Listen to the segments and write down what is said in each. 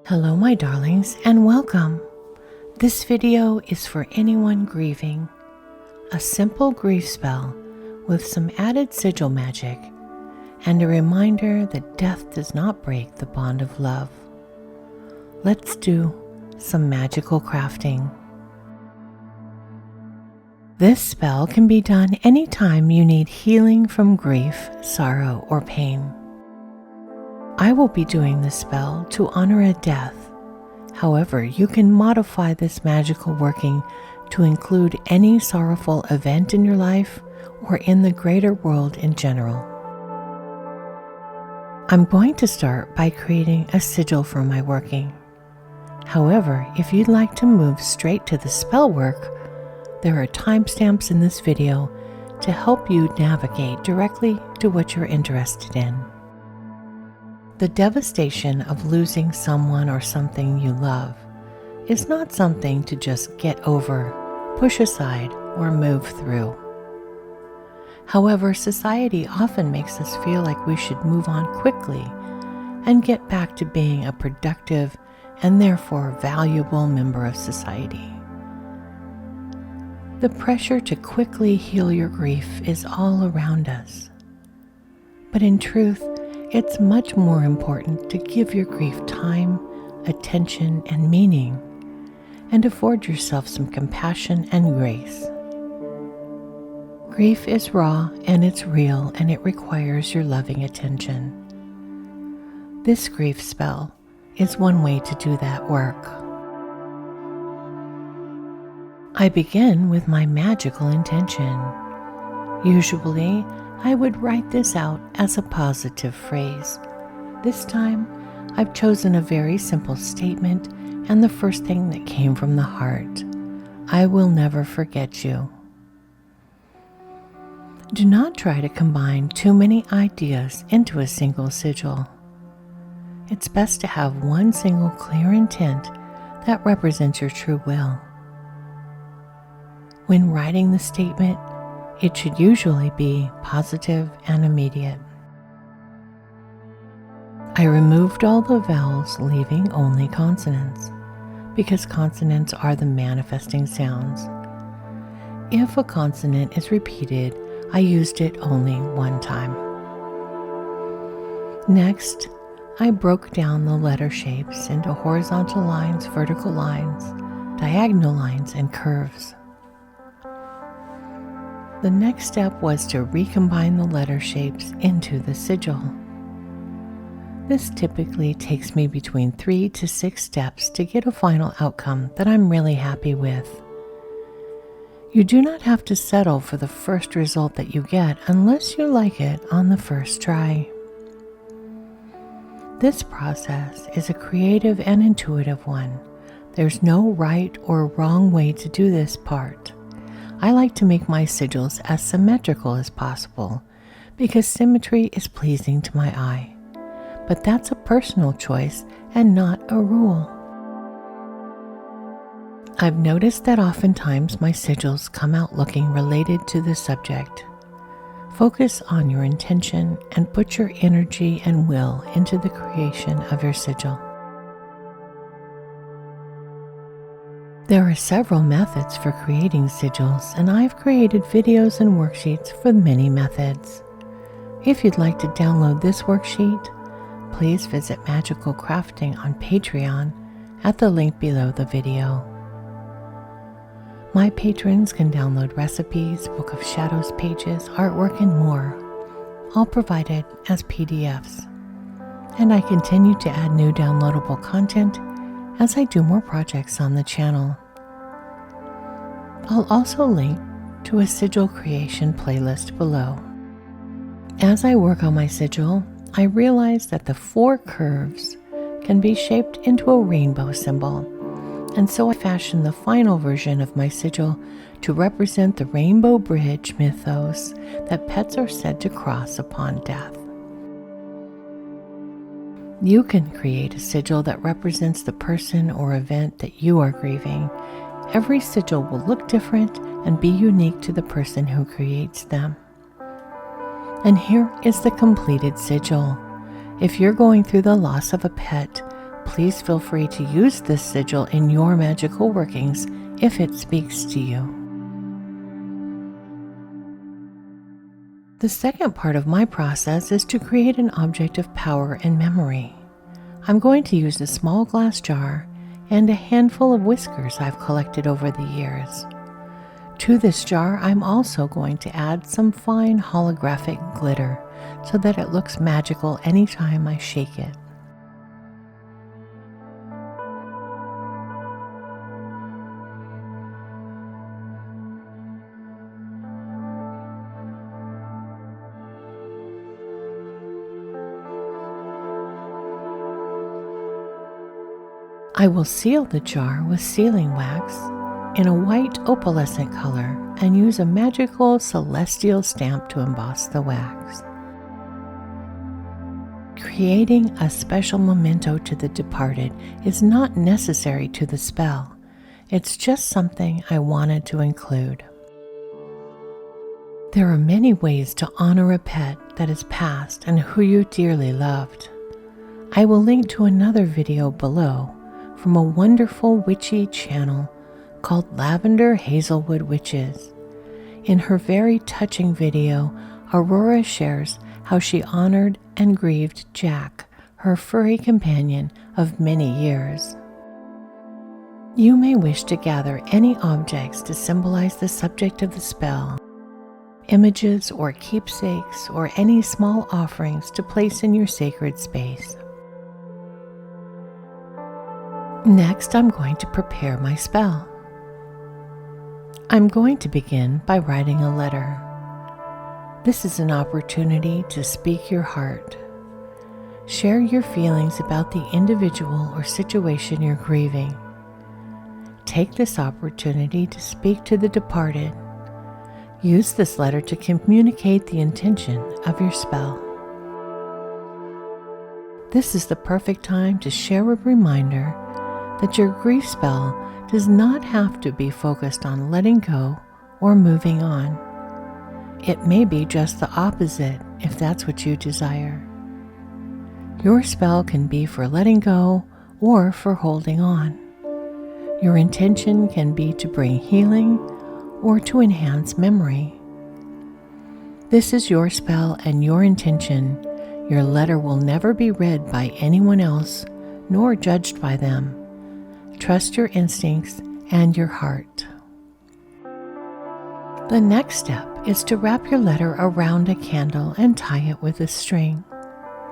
Hello my darlings and welcome. This video is for anyone grieving. A simple grief spell with some added sigil magic and a reminder that death does not break the bond of love. Let's do some magical crafting. This spell can be done anytime you need healing from grief, sorrow, or pain. I will be doing this spell to honor a death. However, you can modify this magical working to include any sorrowful event in your life or in the greater world in general. I'm going to start by creating a sigil for my working. However, if you'd like to move straight to the spell work, there are timestamps in this video to help you navigate directly to what you're interested in. The devastation of losing someone or something you love is not something to just get over, push aside, or move through. However, society often makes us feel like we should move on quickly and get back to being a productive and therefore valuable member of society. The pressure to quickly heal your grief is all around us. But in truth, it's much more important to give your grief time, attention, and meaning, and afford yourself some compassion and grace. Grief is raw and it's real, and it requires your loving attention. This grief spell is one way to do that work. I begin with my magical intention. Usually, I would write this out as a positive phrase. This time, I've chosen a very simple statement and the first thing that came from the heart. I will never forget you. Do not try to combine too many ideas into a single sigil. It's best to have one single clear intent that represents your true will. When writing the statement, it should usually be positive and immediate. I removed all the vowels, leaving only consonants, because consonants are the manifesting sounds. If a consonant is repeated, I used it only one time. Next, I broke down the letter shapes into horizontal lines, vertical lines, diagonal lines, and curves. The next step was to recombine the letter shapes into the sigil. This typically takes me between 3 to 6 steps to get a final outcome that I'm really happy with. You do not have to settle for the first result that you get unless you like it on the first try. This process is a creative and intuitive one. There's no right or wrong way to do this part. I like to make my sigils as symmetrical as possible because symmetry is pleasing to my eye. But that's a personal choice and not a rule. I've noticed that oftentimes my sigils come out looking related to the subject. Focus on your intention and put your energy and will into the creation of your sigil. There are several methods for creating sigils, and I've created videos and worksheets for many methods. If you'd like to download this worksheet, please visit Magical Crafting on Patreon at the link below the video. My patrons can download recipes, Book of Shadows pages, artwork, and more, all provided as PDFs. And I continue to add new downloadable content as I do more projects on the channel. I'll also link to a sigil creation playlist below. As I work on my sigil, I realize that the 4 curves can be shaped into a rainbow symbol, and so I fashioned the final version of my sigil to represent the rainbow bridge mythos that pets are said to cross upon death. You can create a sigil that represents the person or event that you are grieving. Every sigil will look different and be unique to the person who creates them. And here is the completed sigil. If you're going through the loss of a pet, please feel free to use this sigil in your magical workings if it speaks to you. The second part of my process is to create an object of power and memory. I'm going to use a small glass jar and a handful of whiskers I've collected over the years. To this jar, I'm also going to add some fine holographic glitter so that it looks magical anytime I shake it. I will seal the jar with sealing wax in a white opalescent color and use a magical celestial stamp to emboss the wax. Creating a special memento to the departed is not necessary to the spell. It's just something I wanted to include. There are many ways to honor a pet that has passed and who you dearly loved. I will link to another video below from a wonderful witchy channel called Lavender Hazelwood Witches. In her very touching video, Aurora shares how she honored and grieved Jack, her furry companion of many years. You may wish to gather any objects to symbolize the subject of the spell, images or keepsakes, or any small offerings to place in your sacred space. Next, I'm going to prepare my spell. I'm going to begin by writing a letter. This is an opportunity to speak your heart. Share your feelings about the individual or situation you're grieving. Take this opportunity to speak to the departed. Use this letter to communicate the intention of your spell. This is the perfect time to share a reminder that your grief spell does not have to be focused on letting go or moving on. It may be just the opposite if that's what you desire. Your spell can be for letting go or for holding on. Your intention can be to bring healing or to enhance memory. This is your spell and your intention. Your letter will never be read by anyone else, nor judged by them. Trust your instincts and your heart. The next step is to wrap your letter around a candle and tie it with a string.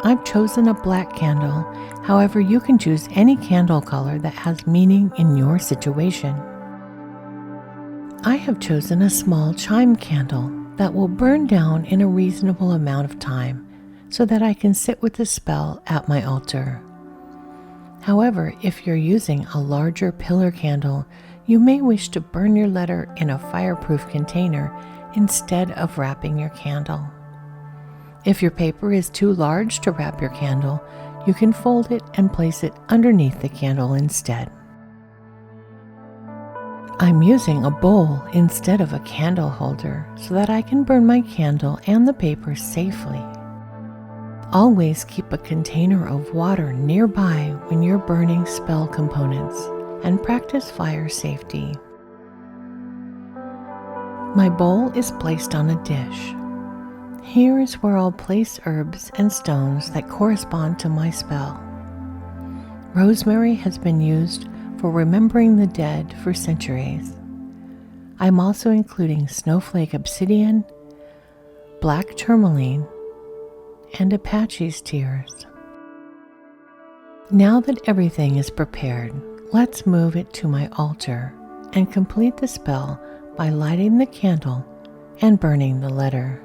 I've chosen a black candle, however you can choose any candle color that has meaning in your situation. I have chosen a small chime candle that will burn down in a reasonable amount of time so that I can sit with the spell at my altar. However, if you're using a larger pillar candle, you may wish to burn your letter in a fireproof container instead of wrapping your candle. If your paper is too large to wrap your candle, you can fold it and place it underneath the candle instead. I'm using a bowl instead of a candle holder so that I can burn my candle and the paper safely. Always keep a container of water nearby when you're burning spell components and practice fire safety. My bowl is placed on a dish. Here is where I'll place herbs and stones that correspond to my spell. Rosemary has been used for remembering the dead for centuries. I'm also including snowflake obsidian, black tourmaline, and Apache's tears. Now that everything is prepared, let's move it to my altar and complete the spell by lighting the candle and burning the letter.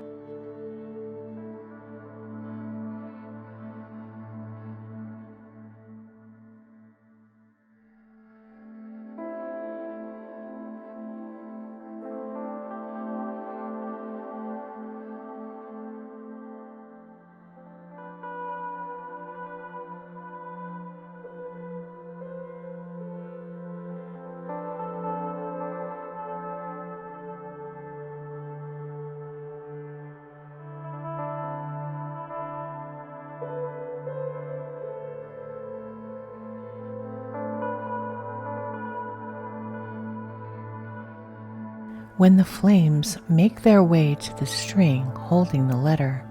When the flames make their way to the string holding the letter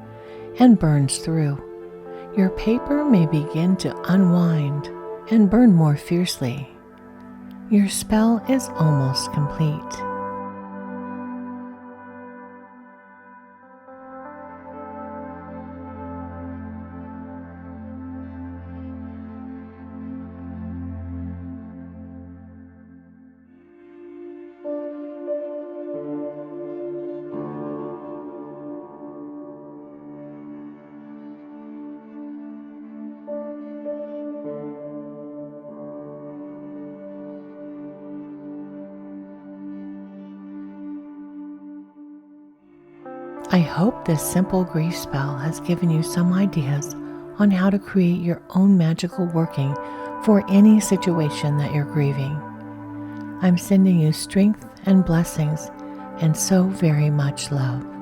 and burns through, your paper may begin to unwind and burn more fiercely. Your spell is almost complete. I hope this simple grief spell has given you some ideas on how to create your own magical working for any situation that you're grieving. I'm sending you strength and blessings and so very much love.